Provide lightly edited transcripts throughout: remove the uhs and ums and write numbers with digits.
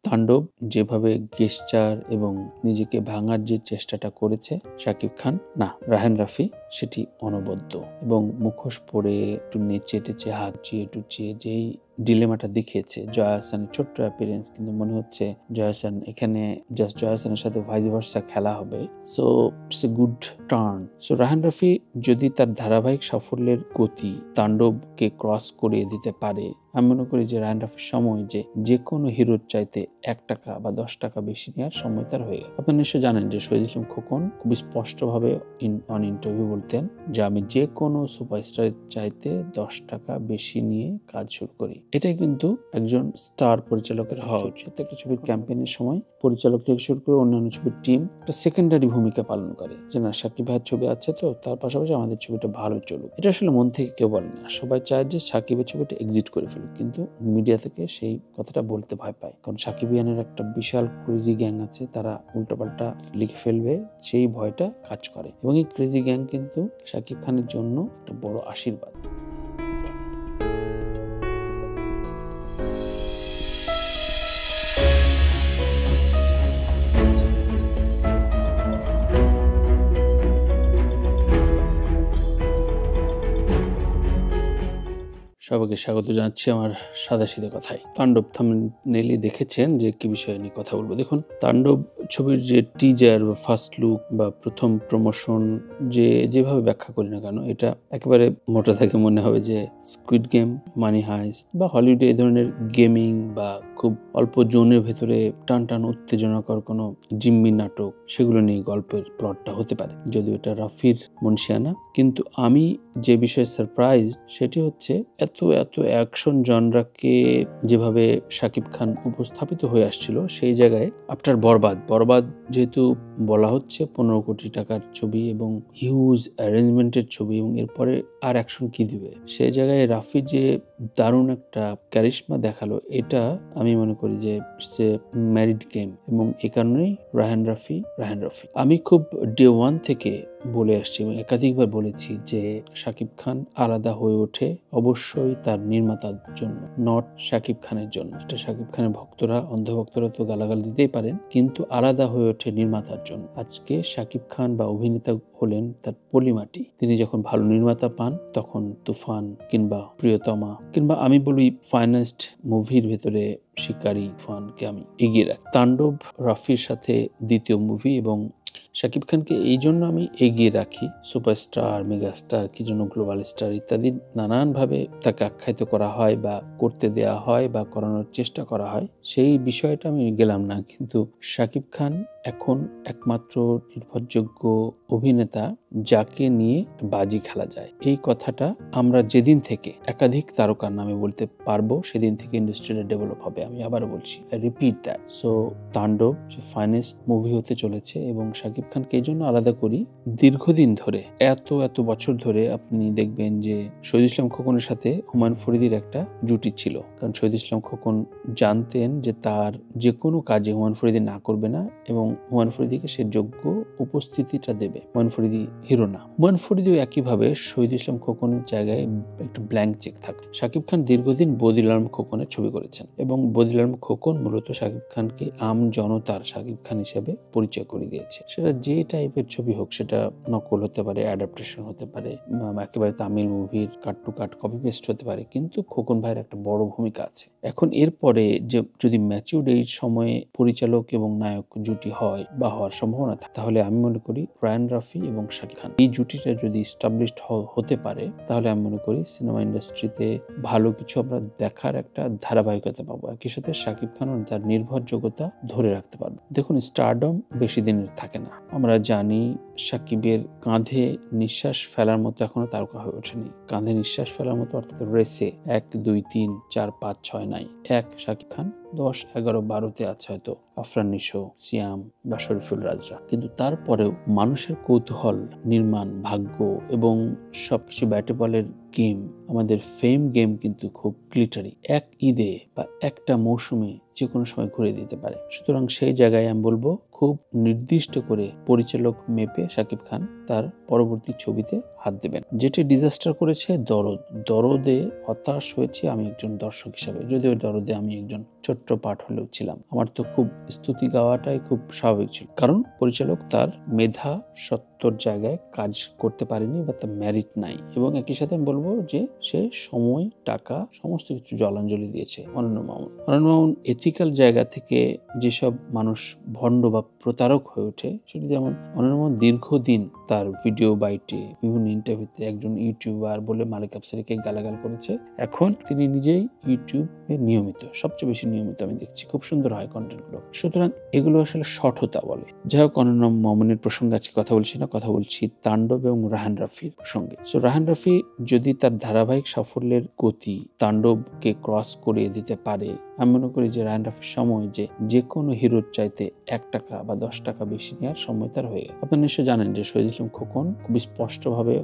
তাণ্ডব যেভাবে গেস্টার এবং নিজেকে ভাঙার যে চেষ্টাটা করেছে শাকিব খান, না রায়হান রাফি সেটি অনবদ্য এবং মুখোশ পরে একটু নেচে টেচে হাত চিয়ে টুচিয়ে যেই ডিলেমাটা দেখিয়েছে। জয়া আহসানের ছোট্ট অ্যাপিয়ারেন্স, কিন্তু মনে হচ্ছে জয়া আহসান এখানে জাস্ট জয়া আহসানের সাথে ভাইস ভার্সা খেলা হবে। So it's a good turn. So Raihan Rafi যদি তার ধারাবাহিক সাফল্যের গতি তাণ্ডবকে ক্রস করিয়ে দিতে পারে, আমি মনে করি যে রায়হান রাফির সময় যে কোনো হিরোর চাইতে 1 টাকা বা 10 টাকা বেশি নেওয়ার সময় তার হয়ে গেল। আপনারা নিশ্চয়ই জানেন যে শহীদ ইসলাম খোকন খুবই স্পষ্টভাবে অন ইন্টারভিউ বলতেন যে আমি যে কোনো সুপারস্টারের চাইতে 10 টাকা বেশি নিয়ে কাজ শুরু করি। এটাই কিন্তু একজন স্টার পরিচালকের হওয়া উচিত। প্রত্যেকটা ছবির ক্যাম্পেইনের সময় পরিচালক থেকে শুরু করে অন্যান্য ছবির টিম একটা সেকেন্ডারি ভূমিকা পালন করে, যে না শাকিব ভাইয়ের ছবি আছে তো তার পাশাপাশি আমাদের ছবিটা ভালো চলুক। এটা আসলে মন থেকে কেউ বলে না, সবাই চায় যে শাকিবের ছবিটা এক্সিট করে ফেলুক, কিন্তু মিডিয়া থেকে সেই কথাটা বলতে ভয় পায়, কারণ শাকিবিয়ানের একটা বিশাল ক্রেজি গ্যাং আছে, তারা উল্টোপাল্টা লিখে ফেলবে, সেই ভয়টা কাজ করে। এবং এই ক্রেজি গ্যাং কিন্তু শাকিব খানের জন্য একটা বড় আশীর্বাদ। সবাইকে স্বাগত জানাচ্ছি আমার সাদাসিধে কথায়। তাণ্ডব থাম্বনেইলে দেখেছেন যে কি বিষয় নিয়ে কথা বলবো। দেখুন, তাণ্ডব ছবির যে টিজার বা ফার্স্ট লুক বা প্রথম প্রমোশন যেভাবে ব্যাখ্যা করি না কেন, এটা একেবারে মোটা থেকে মনে হবে যে স্কুইড গেম, মানি হাইস্ট বা হলিউডে এই ধরনের গেমিং বা খুব অল্প জোনের ভেতরে টান উত্তেজনাকর কোনো জিম্মি নাটক, সেগুলো নিয়ে গল্পের প্লটটা হতে পারে, যদিও এটা রাফির মনশিয়ানা। কিন্তু আমি যে বিষয়ে সারপ্রাইজ সেটি হচ্ছে এত অ্যাকশন জনরাকে যেভাবে শাকিব খান উপস্থাপিত হয়ে আসছিল, সেই জায়গায় আফটার বরবাদ যেহেতু বলা হচ্ছে 15 কোটি টাকার ছবি এবং হিউজ অ্যারেঞ্জমেন্টের ছবি, এবং এরপরে আর অ্যাকশন কি দিবে, সেই জায়গায় রাফি যে দারুণ একটা ক্যারিশমা দেখালো, এটা আমি মনে করি যে সে ম্যারিড গেম। এবং এই কারণেই রায়হান রাফি। আমি খুব ডে ওয়ান থেকে বলে আসছি এবং একাধিকবার বলেছি যে শাকিব খান আলাদা হয়ে ওঠে অবশ্যই তার নির্মাতার জন্য, নট শাকিব খানের জন্য। এটা শাকিব খানের ভক্তরা, অন্ধভক্তরা তো গালাগাল দিতেই পারেন, কিন্তু আলাদা হয়ে ওঠে নির্মাতার জন্য। আজকে শাকিব খান বা অভিনেতা হলেন তার পলিমাটি। তিনি যখন ভালো নির্মাতা পান তখন তুফান কিংবা প্রিয়তমা কিংবা আমি বলি ফাইনেস্ট মুভির ভেতরে শিকারী, তুফানকে আমি এগিয়ে রাখি। তাণ্ডব রাফির সাথে দ্বিতীয় মুভি এবং শাকিব খানকে এই জন্য আমি এগিয়ে রাখি। সুপারস্টার, মেগাস্টার, কি জন্য গ্লোবাল স্টার ইত্যাদি নানানভাবে তাকে আখ্যায়িত করা হয় বা করতে দেয়া হয় বা করানোর চেষ্টা করা হয়, সেই বিষয়টা আমি গেলাম না। কিন্তু শাকিব খান এখন একমাত্র নির্ভরযোগ্য অভিনেতা যাকে নিয়ে বাজি খেলা যায়। এই কথাটা আমরা যেদিন থেকে একাধিক তারকার নামে বলতে পারবো, সেদিন থেকে ইন্ডাস্ট্রিটা ডেভেলপ হবে। আমি আবারও বলছি, আই রিপিট দ্যাট। সো তাণ্ডব ফাইনেস্ট মুভি হতে চলেছে এবং শাকিব খানকে এই জন্য আলাদা করি, দীর্ঘদিন ধরে এত বছর ধরে আপনি দেখবেন যে শহীদ ইসলাম খোকনের সাথে হুমায়ুন ফরিদির একটা জুটি ছিল, কারণ শহীদ ইসলাম খোকন জানতেন যে তার যে কোনো কাজে হুমায়ুন ফরিদি না করবে না এবং হুমায়ুন ফরিদিকে সে যোগ্য উপস্থিতিটা দেবে। হুমায়ুন ফরিদি হিরো না, হুমায়ুন ফরিদিও একইভাবে শহীদ ইসলাম খোকনের জায়গায় একটা ব্ল্যাঙ্ক চেক থাকে। শাকিব খান দীর্ঘদিন বদিউল আলম খোকনের ছবি করেছেন এবং বদিউল আলম খোকন মূলত শাকিব খানকে আম জনতার শাকিব খান হিসেবে পরিচয় করে দিয়েছে। সেটা যে টাইপের ছবি হোক, সেটা নকল হতে পারে, অ্যাডাপ্টেশন হতে পারে, একেবারে তামিল মুভির কাট টু কাট কপি পেস্ট হতে পারে, কিন্তু খোকন ভাইয়ের একটা বড় ভূমিকা আছে। এখন এরপরে যে যদি ম্যাচিউরড এই সময়ে পরিচালক এবং নায়ক জুটি হয় বা হওয়ার সম্ভাবনা থাকে, তাহলে আমি মনে করি রায়হান রাফি এবং শাকিব খান এই জুটিটা যদি এস্টাবলিশড হতে পারে, তাহলে আমি মনে করি সিনেমা ইন্ডাস্ট্রিতে ভালো কিছু আমরা দেখার একটা ধারাবাহিকতা পাবো। একই সাথে শাকিব খানও তার নির্ভরযোগ্যতা ধরে রাখতে পারবে। দেখুন, স্টারডম বেশি দিনের থাকে না। আমরা জানি শাকিবের কাঁধে নিঃশ্বাস ফেলার মতো এখনো তারকা হয়ে ওঠেনি। কাঁধে নিঃশ্বাস ফেলার মতো অর্থাৎ রেসে 1, 2, 3, 4, 5, 6 নাই, 1 শাকিব খান, 10, 11, 12তে আছে হয়তো আফরান নিশো, সিয়াম বা শরীফুল রাজরা। কিন্তু তারপরেও মানুষের কৌতূহল, নির্মাণ, ভাগ্য এবং সবকিছু ব্যাটে বলের গেম, আমাদের ফেম গেম কিন্তু খুব গ্লিটারি। এক ঈদে বা একটা মৌসুমে যে কোনো সময় ঘুরে দিতে পারে। সুতরাং সেই জায়গায় আমি বলবো, খুব নির্দিষ্ট করে পরিচালক মেপে শাকিব খান তার পরবর্তী ছবিতে হাত দেবেন। যেটি ডিজাস্টার করেছে দরদে হতাশ হয়েছি আমি একজন দর্শক হিসাবে, যদিও দরদে আমি একজন ছোট্ট পাঠ হলেও ছিলাম। আমার তো খুব স্তুতি গাওয়াটাই খুব স্বাভাবিক ছিল, কারণ পরিচালক তার মেধা সত্তর জায়গায় কাজ করতে পারেনি বা তার মেরিট নাই। এবং একই সাথে আমি বলবো যে সে সময়, টাকা সমস্ত কিছু জলাঞ্জলি দিয়েছে অনন্য মামুন এথিক্যাল জায়গা থেকে যেসব মানুষ ভণ্ড বা প্রতারক হয়ে ওঠে, সেটি যেমন অনন্য মামুন দীর্ঘদিন তার ভিডিও বাইটে বিভিন্ন ইন্টারভিউতে একজন ইউটিউবার বলে মালিক আফসারিকে গালাগাল করেছে। এখন তিনি নিজেই ইউটিউবে নিয়মিত, সবচেয়ে বেশি নিয়মিত আমি দেখছি, খুব সুন্দর হয় কন্টেন্টগুলো। সুতরাং এগুলো আসলে সঠতা বলে। যাই হোক, অনন্য মামুনের প্রসঙ্গে আজকে কথা বলছি না, কথা বলছি তাণ্ডব এবং রাহান রাফির প্রসঙ্গে। সো রাহান রাফি যদি তার ধারাবাহিক সাফল্যের গতি তাণ্ডবকে ক্রস করে দিতে পারে, আমি মনে করি যে রাহান রাফির সময় যে কোনো হিরোর চাইতে 1 টাকা বা 10 টাকা বেশি নেওয়ার সময় তার হয়ে গেল। আপনারা নিশ্চয় জানেন যে শহীদ ইসলাম খোকন খুবই স্পষ্টভাবে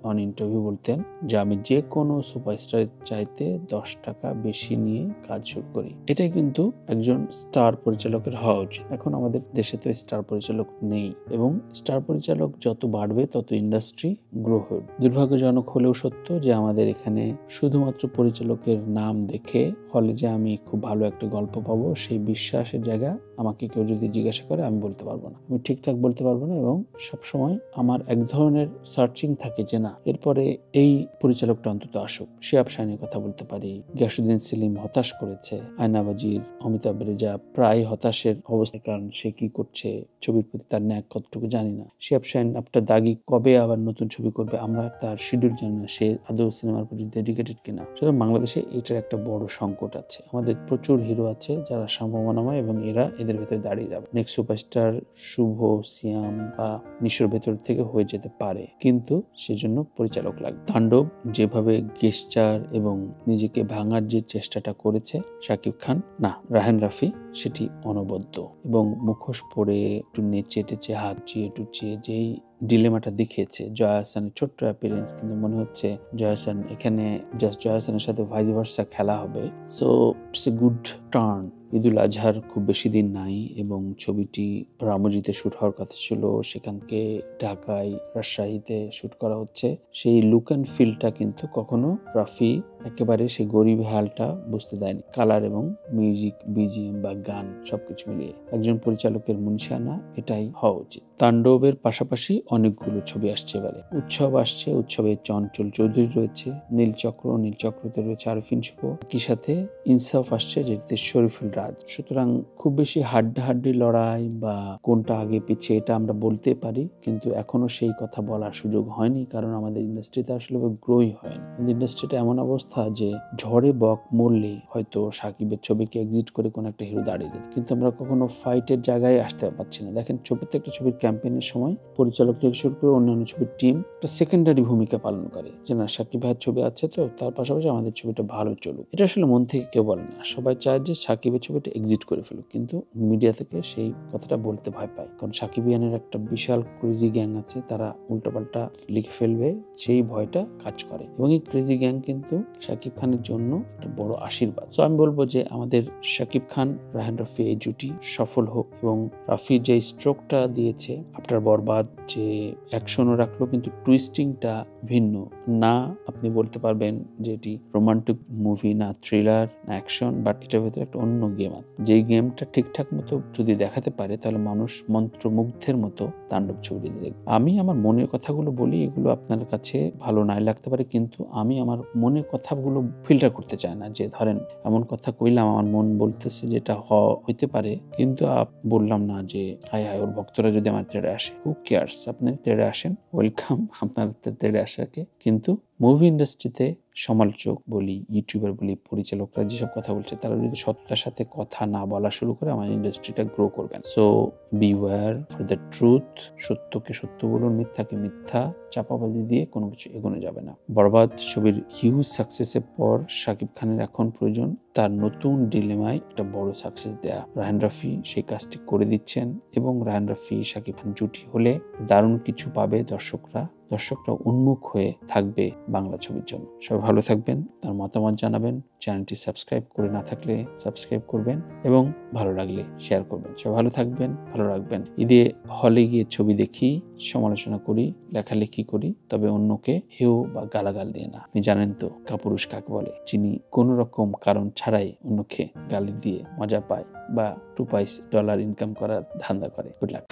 অন ইন্টারভিউ বলতেন যে আমি যে কোনো সুপারস্টারের চাইতে 10 টাকা বেশি নিয়ে কাজ শুরু করি। এটাই কিন্তু একজন স্টার পরিচালকের হওয়া উচিত। এখন আমাদের দেশে তো স্টার পরিচালক নেই, এবং স্টার পরিচালক যত বাড়বে তত ইন্ডাস্ট্রি গ্রো হবে। দুর্ভাগ্যজনক হলেও সত্য যে আমাদের এখানে শুধুমাত্র পরিচালকের নাম দেখে হলে যে আমি খুব ভালো একটা গল্প পাবো সেই বিশ্বাসের জায়গা আমাকে কেউ যদি জিজ্ঞাসা করে আমি বলতে পারবো না, আমি ঠিকঠাক বলতে পারবো না। এবং সবসময় আমার এক ধরনের সার্চিং থাকে যে না, এরপরে এই পরিচালকটা অন্তত আসুক। শিহাব শাহীনের কথা বলতে পারি, গিয়াসউদ্দিন সেলিম হতাশ করেছে, আয়নাবাজির অমিতাভ রেজা প্রায় হতাশের অবস্থায়, কারণ সে কি করছে ছবির প্রতি তার ন্যাক কতটুকু জানি না। শিহাব শাহীন আপনার দাগি কবে আবার নতুন ছবি করবে আমরা তার শিডিউল জানি না, সে আদৌ সিনেমার প্রতি ডেডিকেটেড কিনা। সুতরাং বাংলাদেশে এটার একটা বড় সংকট আছে। আমাদের প্রচুর হিরো আছে যারা সম্ভাবনাময় এবং এদের ভেতরে দাঁড়িয়ে যাবে। নেক্সট সুপারস্টার শুভ, সিয়াম বা নিশোর ভেতর থেকে হয়ে যেতে পারে, কিন্তু সেজন্য পরিচালক লাগবে। তাণ্ডব যেভাবে গেস্টার এবং নিজেকে ভাঙার যে চেষ্টাটা করেছে শাকিব খান, না রাহান রাফি সেটি অনবদ্য। এবং মুখোশ পরে একটু নেচে টেচে হাত চিয়ে টুচিয়ে যেই ডিলেমাটা দেখিয়েছে, জয়া আহসানের ছোট্ট অ্যাপিয়ারেন্স, কিন্তু মনে হচ্ছে জয়া আহসান এখানে জাস্ট জয়া আহসানের সাথে ভাইস ভার্সা খেলা হবে। So it's a good turn. ঈদুল আজহার খুব বেশি দিন নাই এবং ছবিটি রামজিতে শুট হওয়ার কথা ছিল, সেখান থেকে ঢাকায়, রাজশাহীতে শুট করা হচ্ছে। সেই লুক অ্যান্ড ফিলটা কিন্তু কখনো রাফি একেবারে সেই গরিব হালটা বুঝতে দেয়নি। কালার এবং মিউজিক, বিজিএম বা গান সবকিছু মিলিয়ে একজন পরিচালকের মুনশিয়ানা এটাই হওয়া উচিত। তাণ্ডবের পাশাপাশি অনেকগুলো ছবি আসছে এবারে। উৎসব আসছে, উৎসবে চঞ্চল চৌধুরী রয়েছে, নীলচক্রতে রয়েছে আরফিন শুভ, একই সাথে ইনসাফ আসছে যেটিতে শরীফুল রাজ। সুতরাং খুব বেশি হাড্ডাহাড্ডি লড়াই বা কোনটা আগে পিছিয়ে এটা আমরা বলতে পারি, কিন্তু এখনো সেই কথা বলার সুযোগ হয়নি, কারণ আমাদের ইন্ডাস্ট্রিতে আসলে গ্রোই হয়নি। আমাদের ইন্ডাস্ট্রিটা এমন অবস্থা যে ঝড়ে বক মরলে হয়তো সাকিবের ছবিকে এক্সিট করে কোন একটা হিরো দাঁড়িয়ে যেত, কিন্তু আমরা কখনো ফাইটের জায়গায় আসতে পারছি না। দেখেন প্রত্যেকটা ছবির ক্যাম্পেইনের সময় পরিচালক থেকে শুরু করে অন্যান্য ছবির টিম একটা সেকেন্ডারি ভূমিকা পালন করে, যে না সাকিব ভাইয়ের ছবি আছে তো তার পাশাপাশি আমাদের ছবিটা ভালো চলুক। এটা আসলে মন থেকে কেউ বলে না, সবাই চায় যে সাকিবের ছবিটা এক্সিট করে ফেলুক, কিন্তু মিডিয়া থেকে সেই কথাটা বলতে ভয় পায়, কারণ সাকিবিয়ানের একটা বিশাল ক্রেজি গ্যাং আছে, তারা উল্টাপাল্টা লিখে ফেলবে, সেই ভয়টা কাজ করে। এবং এই ক্রেজি গ্যাং কিন্তু সাকিব খানের জন্য একটা বড় আশীর্বাদ। তো আমি বলবো যে আমাদের সাকিব খান রাহান রাফি এই জুটি সফল হোক, এবং রাফি যে স্ট্রোকটা দিয়েছে আফটার বরবাদ, যে অ্যাকশনও রাখলো কিন্তু টুইস্টিংটা ভিন্ন না। আপনি বলতে পারবেন যে এটি রোমান্টিক মুভি না, থ্রিলার না, অ্যাকশন, বাট এটার ভেতরে একটা অন্য গেম আছে। যেই গেমটা ঠিকঠাক মতো যদি দেখাতে পারে তাহলে মানুষ মন্ত্রমুগ্ধের মতো তাণ্ডব ছবি দেখবে। আমি আমার মনের কথাগুলো বলি, এগুলো আপনার কাছে ভালো নাই লাগতে পারে, কিন্তু আমি আমার মনের কথাগুলো ফিল্টার করতে চাই না, যে ধরেন এমন কথা কইলাম আমার মন বলতেছে যেটা হইতে পারে, কিন্তু বললাম না যে হায় হায় ওর ভক্তরা যদি আমার তেড়ে আসে, হু কেয়ার্স, আপনি তেড়ে আসেন, ওয়েলকাম আপনার তেড়ে আসাকে। কিন্তু মুভি ইন্ডাস্ট্রিতে সমালোচক বলি, ইউটিউবার বলি, পরিচালকরা যেসব কথা বলছে তারা যদি সত্যতার সাথে কথা না বলা শুরু করে আমার ইন্ডাস্ট্রিটা গ্রো করবেন। So beware for the truth, সত্যকে সত্য বলুন, মিথ্যাকে মিথ্যা, চাপাবাজি দিয়ে কোনো কিছু এগোনো যাবে না। বরবাদ ছবির হিউজ সাকসেসের পর শাকিব খানের এখন প্রয়োজন তার নতুন ডিলেমায় একটা বড় সাকসেস দেয়া। রায়হান রাফি সেই কাজটি করে দিচ্ছেন এবং রায়হান রাফি শাকিব খান জুটি হলে দারুণ কিছু পাবে দর্শকরা উন্মুখ হয়ে থাকবে বাংলা ছবির জন্য। সবাই ভালো থাকবেন, তার মতামত জানাবেন, চ্যানেলটি সাবস্ক্রাইব করে না থাকলে সাবস্ক্রাইব করবেন এবং ভালো লাগলে শেয়ার করবেন। সবাই ভালো থাকবেন, ভালো রাখবেন। ঈদে হলে গিয়ে ছবি দেখি, সমালোচনা করি, লেখালেখি করি, তবে অন্যকে হেও বা গালাগাল দিয়ে না। আপনি জানেন তো কাপুরুষ কাকে বলে, যিনি কোনো রকম কারণ ছাড়াই অন্যকে গালি দিয়ে মজা পায় বা $2 ইনকাম করার ধান্দা করে। Good luck.